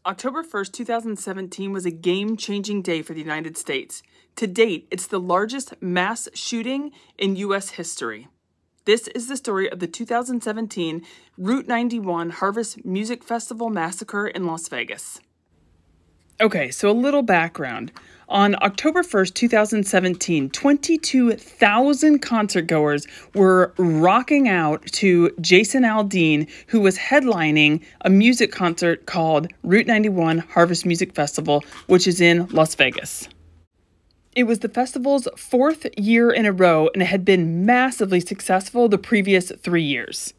October 1st, 2017 was a game-changing day for the United States. To date, it's the largest mass shooting in U.S. history. This is the story of the 2017 Route 91 Harvest Music Festival massacre in Las Vegas. Okay, so a little background. On October 1st, 2017, 22,000 concertgoers were rocking out to Jason Aldean, who was headlining a music concert called Route 91 Harvest Music Festival, which is in Las Vegas. It was the festival's fourth year in a row, and it had been massively successful the previous 3 years.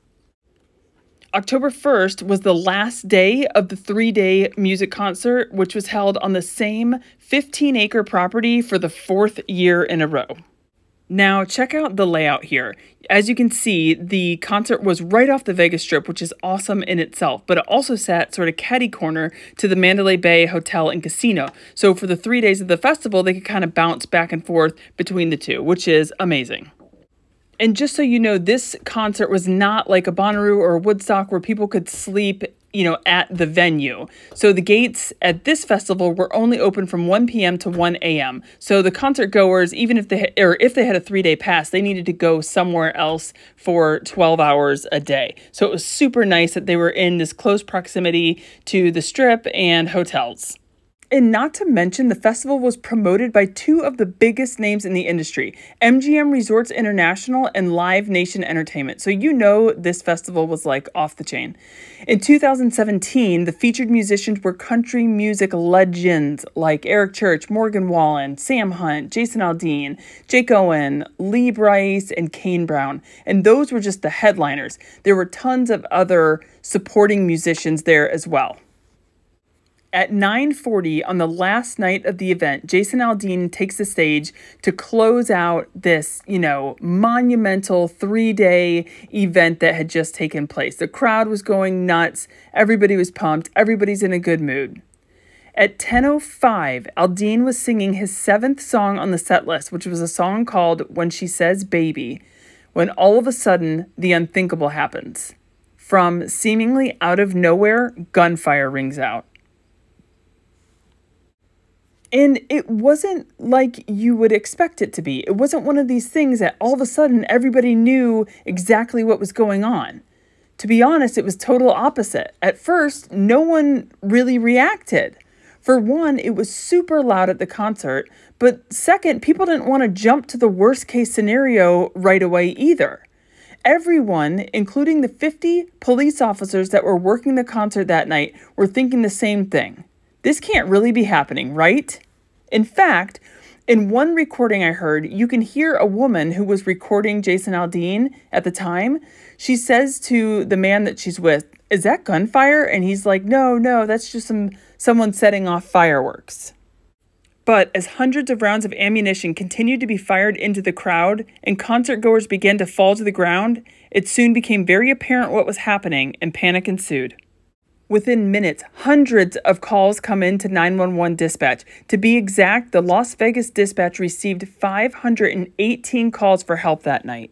October 1st was the last day of the 3-day music concert, which was held on the same 15-acre property for the fourth year in a row. Now, check out the layout here. As you can see, the concert was right off the Vegas Strip, which is awesome in itself, but it also sat sort of catty-corner to the Mandalay Bay Hotel and Casino. So for the 3 days of the festival, they could kind of bounce back and forth between the two, which is amazing. And just so you know, this concert was not like a Bonnaroo or a Woodstock where people could sleep, at the venue. So the gates at this festival were only open from 1 p.m. to 1 a.m. So the concert goers, even if they had a 3-day pass, they needed to go somewhere else for 12 hours a day. So it was super nice that they were in this close proximity to the Strip and hotels. And not to mention, the festival was promoted by two of the biggest names in the industry, MGM Resorts International and Live Nation Entertainment. So this festival was like off the chain. In 2017, the featured musicians were country music legends like Eric Church, Morgan Wallen, Sam Hunt, Jason Aldean, Jake Owen, Lee Brice, and Kane Brown. And those were just the headliners. There were tons of other supporting musicians there as well. At 9:40 on the last night of the event, Jason Aldean takes the stage to close out this, monumental 3-day event that had just taken place. The crowd was going nuts. Everybody was pumped. Everybody's in a good mood. At 10:05, Aldean was singing his 7th song on the set list, which was a song called When She Says Baby, when all of a sudden the unthinkable happens. From seemingly out of nowhere, gunfire rings out. And it wasn't like you would expect it to be. It wasn't one of these things that all of a sudden everybody knew exactly what was going on. To be honest, it was total opposite. At first, no one really reacted. For one, it was super loud at the concert, but second, people didn't want to jump to the worst case scenario right away either. Everyone, including the 50 police officers that were working the concert that night, were thinking the same thing. This can't really be happening, right? In fact, in one recording I heard, you can hear a woman who was recording Jason Aldean at the time. She says to the man that she's with, "Is that gunfire?" And he's like, no, that's just someone setting off fireworks. But as hundreds of rounds of ammunition continued to be fired into the crowd and concertgoers began to fall to the ground, it soon became very apparent what was happening and panic ensued. Within minutes, hundreds of calls come into 911 dispatch. To be exact, the Las Vegas dispatch received 518 calls for help that night.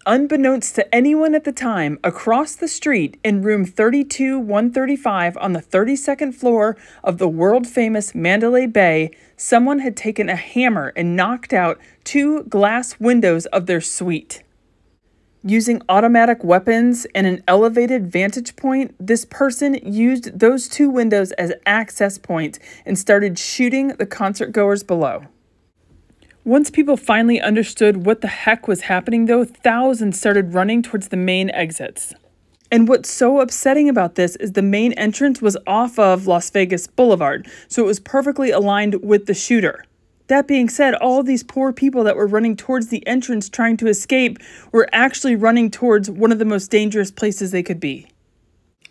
Unbeknownst to anyone at the time, across the street in room 32-135 on the 32nd floor of the world-famous Mandalay Bay, someone had taken a hammer and knocked out 2 glass windows of their suite. Using automatic weapons and an elevated vantage point, this person used those 2 windows as access points and started shooting the concertgoers below. Once people finally understood what the heck was happening, though, thousands started running towards the main exits. And what's so upsetting about this is the main entrance was off of Las Vegas Boulevard, so it was perfectly aligned with the shooter. That being said, all these poor people that were running towards the entrance trying to escape were actually running towards one of the most dangerous places they could be.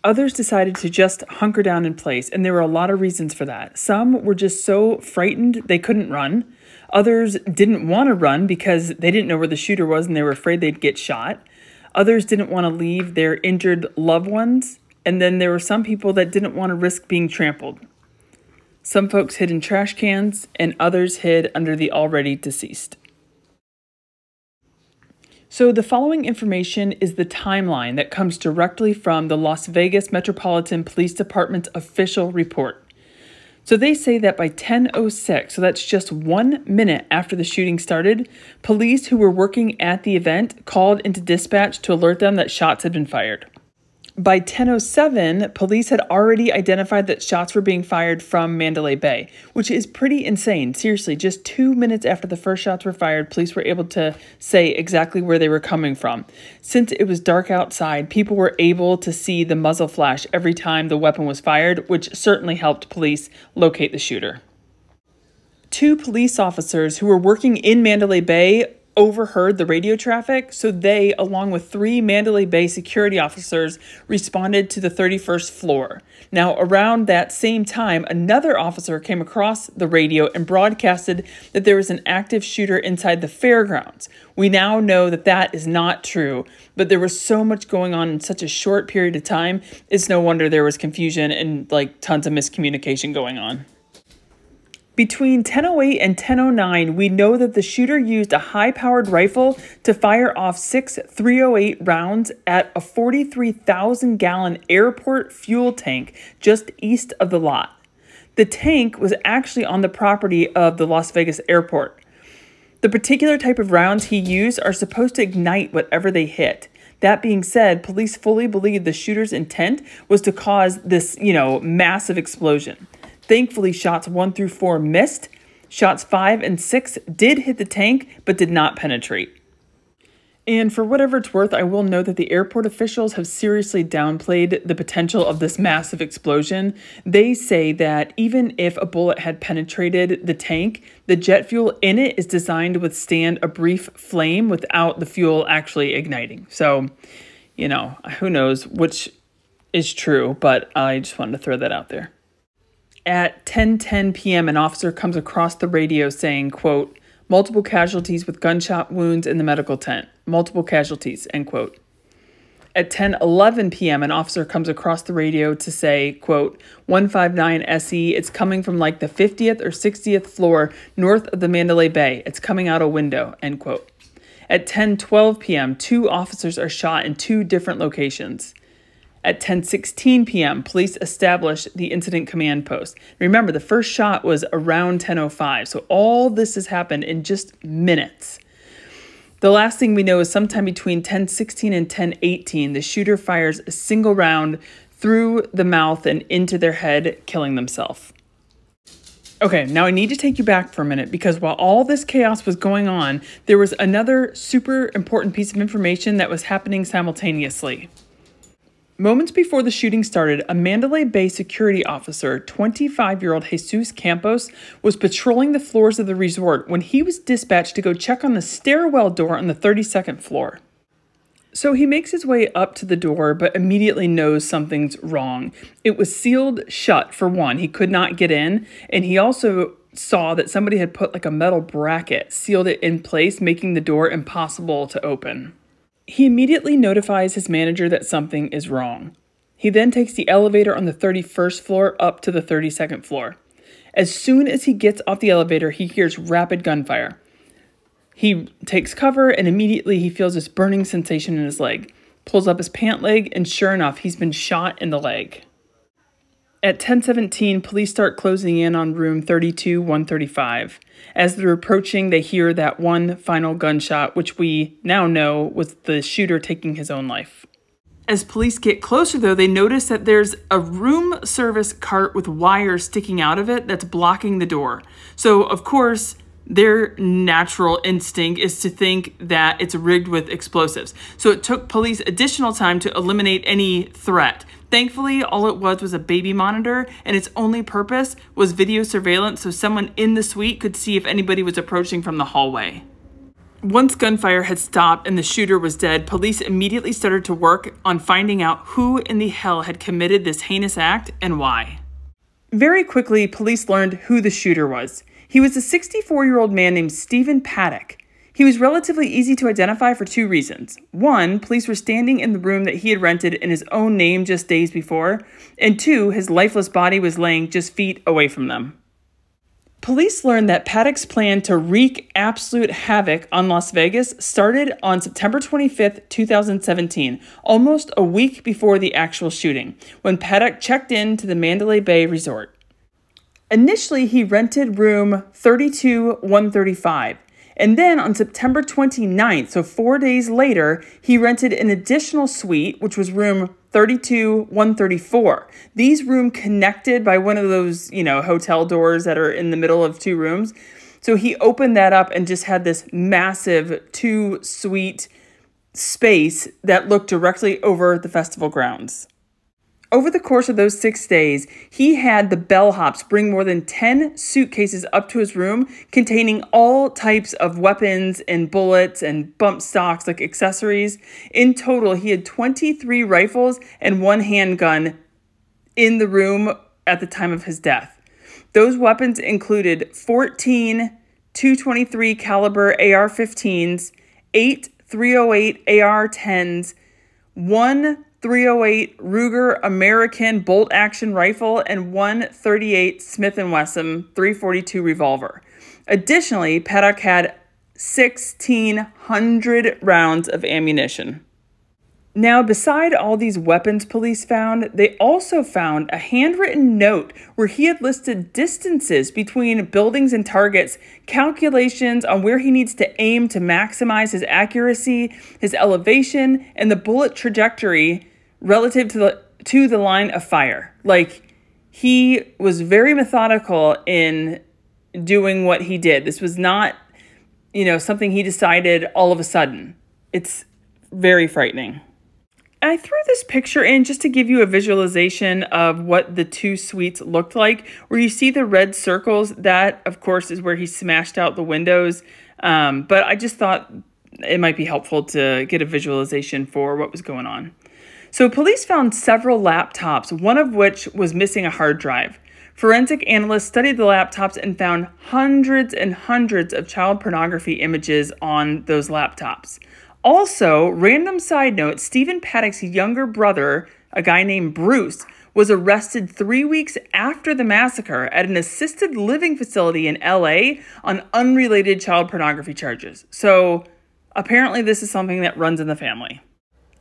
Others decided to just hunker down in place, and there were a lot of reasons for that. Some were just so frightened they couldn't run. Others didn't want to run because they didn't know where the shooter was and they were afraid they'd get shot. Others didn't want to leave their injured loved ones. And then there were some people that didn't want to risk being trampled. Some folks hid in trash cans, and others hid under the already deceased. So the following information is the timeline that comes directly from the Las Vegas Metropolitan Police Department's official report. So they say that by 10:06, so that's just 1 minute after the shooting started, police who were working at the event called into dispatch to alert them that shots had been fired. By 10:07, police had already identified that shots were being fired from Mandalay Bay, which is pretty insane. Seriously, just 2 minutes after the first shots were fired, police were able to say exactly where they were coming from. Since it was dark outside, people were able to see the muzzle flash every time the weapon was fired, which certainly helped police locate the shooter. 2 police officers who were working in Mandalay Bay overheard the radio traffic, so they, along with 3 Mandalay Bay security officers, responded to the 31st floor. Now, around that same time, another officer came across the radio and broadcasted that there was an active shooter inside the fairgrounds. We now know that that is not true, but there was so much going on in such a short period of time, it's no wonder there was confusion and tons of miscommunication going on. Between 10:08 and 10:09, we know that the shooter used a high-powered rifle to fire off 6 .308 rounds at a 43,000-gallon airport fuel tank just east of the lot. The tank was actually on the property of the Las Vegas airport. The particular type of rounds he used are supposed to ignite whatever they hit. That being said, police fully believe the shooter's intent was to cause this, massive explosion. Thankfully, shots 1 through 4 missed. Shots 5 and 6 did hit the tank, but did not penetrate. And for whatever it's worth, I will note that the airport officials have seriously downplayed the potential of this massive explosion. They say that even if a bullet had penetrated the tank, the jet fuel in it is designed to withstand a brief flame without the fuel actually igniting. So, who knows which is true, but I just wanted to throw that out there. At 10:10 p.m., an officer comes across the radio saying, quote, "Multiple casualties with gunshot wounds in the medical tent. Multiple casualties," end quote. At 10:11 p.m., an officer comes across the radio to say, quote, "159 SE, it's coming from the 50th or 60th floor north of the Mandalay Bay. It's coming out a window," end quote. At 10:12 p.m., 2 officers are shot in 2 different locations. At 10:16 p.m., police established the incident command post. Remember, the first shot was around 10:05, so all this has happened in just minutes. The last thing we know is sometime between 10:16 and 10:18, the shooter fires a single round through the mouth and into their head, killing themselves. Okay, now I need to take you back for a minute because while all this chaos was going on, there was another super important piece of information that was happening simultaneously. Moments before the shooting started, a Mandalay Bay security officer, 25-year-old Jesus Campos, was patrolling the floors of the resort when he was dispatched to go check on the stairwell door on the 32nd floor. So he makes his way up to the door, but immediately knows something's wrong. It was sealed shut, for one. He could not get in, and he also saw that somebody had put a metal bracket, sealed it in place, making the door impossible to open. He immediately notifies his manager that something is wrong. He then takes the elevator on the 31st floor up to the 32nd floor. As soon as he gets off the elevator, he hears rapid gunfire. He takes cover and immediately he feels this burning sensation in his leg, pulls up his pant leg, and sure enough, he's been shot in the leg. At 10:17, police start closing in on room 32-135. As they're approaching, they hear that one final gunshot, which we now know was the shooter taking his own life. As police get closer, though, they notice that there's a room service cart with wires sticking out of it that's blocking the door. So, of course, their natural instinct is to think that it's rigged with explosives. So it took police additional time to eliminate any threat. Thankfully, all it was a baby monitor, and its only purpose was video surveillance so someone in the suite could see if anybody was approaching from the hallway. Once gunfire had stopped and the shooter was dead, police immediately started to work on finding out who in the hell had committed this heinous act and why. Very quickly, police learned who the shooter was. He was a 64-year-old man named Stephen Paddock. He was relatively easy to identify for 2 reasons. 1, police were standing in the room that he had rented in his own name just days before. And 2, his lifeless body was laying just feet away from them. Police learned that Paddock's plan to wreak absolute havoc on Las Vegas started on September 25th, 2017, almost a week before the actual shooting, when Paddock checked in to the Mandalay Bay Resort. Initially, he rented room 32135, and then on September 29th, so 4 days later, he rented an additional suite, which was room 32134. These rooms connected by one of those, hotel doors that are in the middle of two rooms. So he opened that up and just had this massive 2-suite space that looked directly over the festival grounds. Over the course of those 6 days, he had the bellhops bring more than 10 suitcases up to his room containing all types of weapons and bullets and bump stocks, like accessories. In total, he had 23 rifles and 1 handgun in the room at the time of his death. Those weapons included 14 .223 caliber AR-15s, 8 .308 AR-10s, 1 .308 Ruger American bolt-action rifle, and 1 .38 Smith & Wesson .342 revolver. Additionally, Paddock had 1,600 rounds of ammunition. Now, beside all these weapons police found, they also found a handwritten note where he had listed distances between buildings and targets, calculations on where he needs to aim to maximize his accuracy, his elevation, and the bullet trajectory relative to the line of fire. Like, he was very methodical in doing what he did. This was not, something he decided all of a sudden. It's very frightening. I threw this picture in just to give you a visualization of what the 2 suites looked like, where you see the red circles. That, of course, is where he smashed out the windows. But I just thought it might be helpful to get a visualization for what was going on. So police found several laptops, one of which was missing a hard drive. Forensic analysts studied the laptops and found hundreds and hundreds of child pornography images on those laptops. Also, random side note, Stephen Paddock's younger brother, a guy named Bruce, was arrested 3 weeks after the massacre at an assisted living facility in LA on unrelated child pornography charges. So apparently this is something that runs in the family.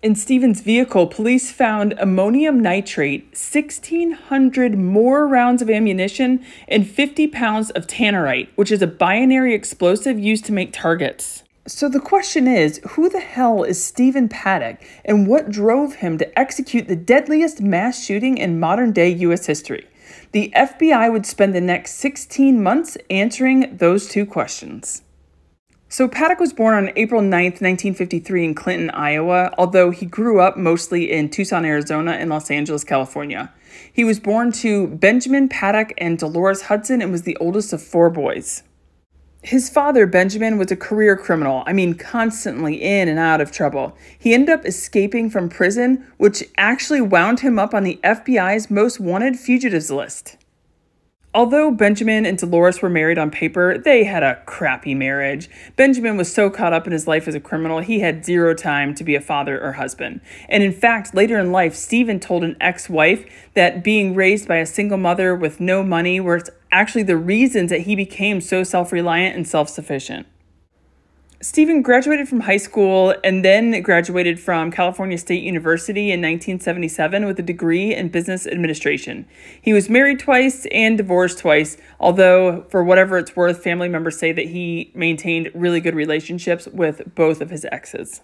In Stephen's vehicle, police found ammonium nitrate, 1,600 more rounds of ammunition, and 50 pounds of tannerite, which is a binary explosive used to make targets. So the question is, who the hell is Stephen Paddock, and what drove him to execute the deadliest mass shooting in modern-day U.S. history? The FBI would spend the next 16 months answering those 2 questions. So Paddock was born on April 9th, 1953 in Clinton, Iowa, although he grew up mostly in Tucson, Arizona and Los Angeles, California. He was born to Benjamin Paddock and Dolores Hudson and was the oldest of 4 boys. His father, Benjamin, was a career criminal. Constantly in and out of trouble. He ended up escaping from prison, which actually wound him up on the FBI's most wanted fugitives list. Although Benjamin and Dolores were married on paper, they had a crappy marriage. Benjamin was so caught up in his life as a criminal, he had 0 time to be a father or husband. And in fact, later in life, Stephen told an ex-wife that being raised by a single mother with no money were actually the reasons that he became so self-reliant and self-sufficient. Stephen graduated from high school and then graduated from California State University in 1977 with a degree in business administration. He was married twice and divorced twice, although for whatever it's worth, family members say that he maintained really good relationships with both of his exes.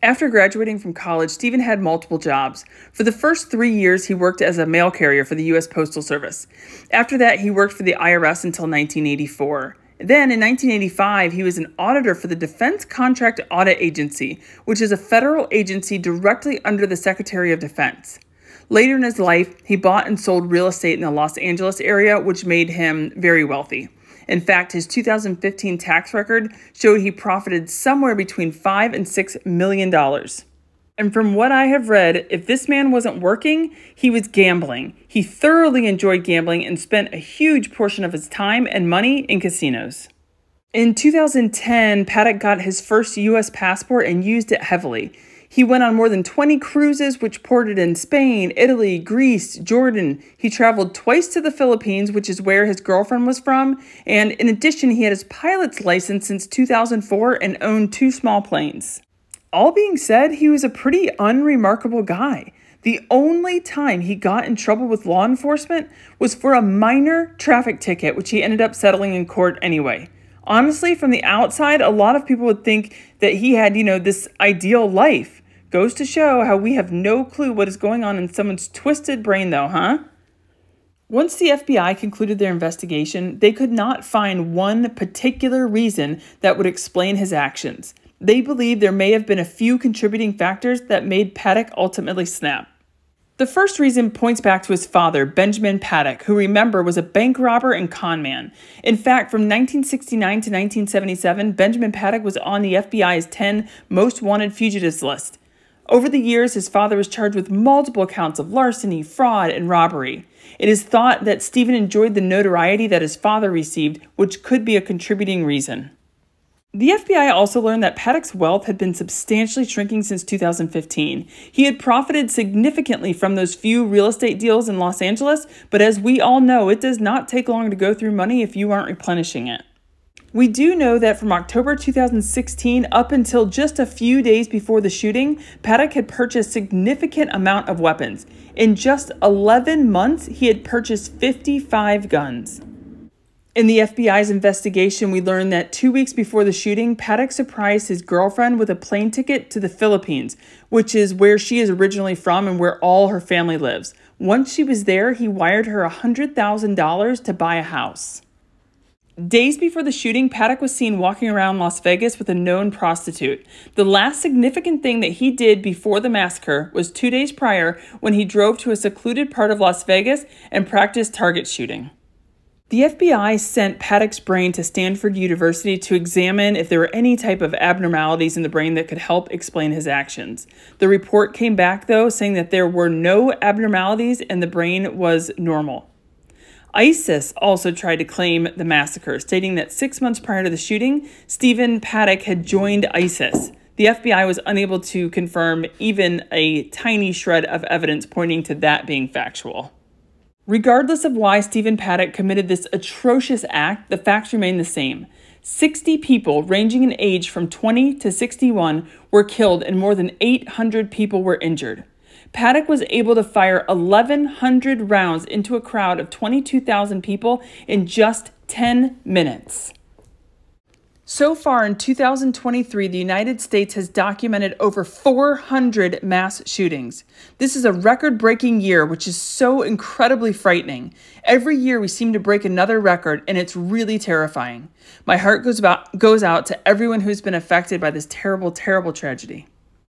After graduating from college, Stephen had multiple jobs. For the first 3 years, he worked as a mail carrier for the U.S. Postal Service. After that, he worked for the IRS until 1984. Then, in 1985, he was an auditor for the Defense Contract Audit Agency, which is a federal agency directly under the Secretary of Defense. Later in his life, he bought and sold real estate in the Los Angeles area, which made him very wealthy. In fact, his 2015 tax record showed he profited somewhere between $5 and $6 million. And from what I have read, if this man wasn't working, he was gambling. He thoroughly enjoyed gambling and spent a huge portion of his time and money in casinos. In 2010, Paddock got his first U.S. passport and used it heavily. He went on more than 20 cruises, which ported in Spain, Italy, Greece, Jordan. He traveled twice to the Philippines, which is where his girlfriend was from. And in addition, he had his pilot's license since 2004 and owned 2 small planes. All being said, he was a pretty unremarkable guy. The only time he got in trouble with law enforcement was for a minor traffic ticket, which he ended up settling in court anyway. Honestly, from the outside, a lot of people would think that he had, this ideal life. Goes to show how we have no clue what is going on in someone's twisted brain though, huh? Once the FBI concluded their investigation, they could not find one particular reason that would explain his actions. They believe there may have been a few contributing factors that made Paddock ultimately snap. The first reason points back to his father, Benjamin Paddock, who, remember, was a bank robber and con man. In fact, from 1969 to 1977, Benjamin Paddock was on the FBI's 10 most wanted fugitives list. Over the years, his father was charged with multiple counts of larceny, fraud, and robbery. It is thought that Stephen enjoyed the notoriety that his father received, which could be a contributing reason. The FBI also learned that Paddock's wealth had been substantially shrinking since 2015. He had profited significantly from those few real estate deals in Los Angeles, but as we all know, it does not take long to go through money if you aren't replenishing it. We do know that from October 2016 up until just a few days before the shooting, Paddock had purchased a significant amount of weapons. In just 11 months, he had purchased 55 guns. In the FBI's investigation, we learned that 2 weeks before the shooting, Paddock surprised his girlfriend with a plane ticket to the Philippines, which is where she is originally from and where all her family lives. Once she was there, he wired her $100,000 to buy a house. Days before the shooting, Paddock was seen walking around Las Vegas with a known prostitute. The last significant thing that he did before the massacre was 2 days prior when he drove to a secluded part of Las Vegas and practiced target shooting. The FBI sent Paddock's brain to Stanford University to examine if there were any type of abnormalities in the brain that could help explain his actions. The report came back, though, saying that there were no abnormalities and the brain was normal. ISIS also tried to claim the massacre, stating that 6 months prior to the shooting, Stephen Paddock had joined ISIS. The FBI was unable to confirm even a tiny shred of evidence pointing to that being factual. Regardless of why Stephen Paddock committed this atrocious act, the facts remain the same. 60 people ranging in age from 20 to 61 were killed and more than 800 people were injured. Paddock was able to fire 1,100 rounds into a crowd of 22,000 people in just 10 minutes. So far in 2023, the United States has documented over 400 mass shootings. This is a record-breaking year, which is so incredibly frightening. Every year we seem to break another record, and it's really terrifying. My heart goes out to everyone who's been affected by this terrible, terrible tragedy.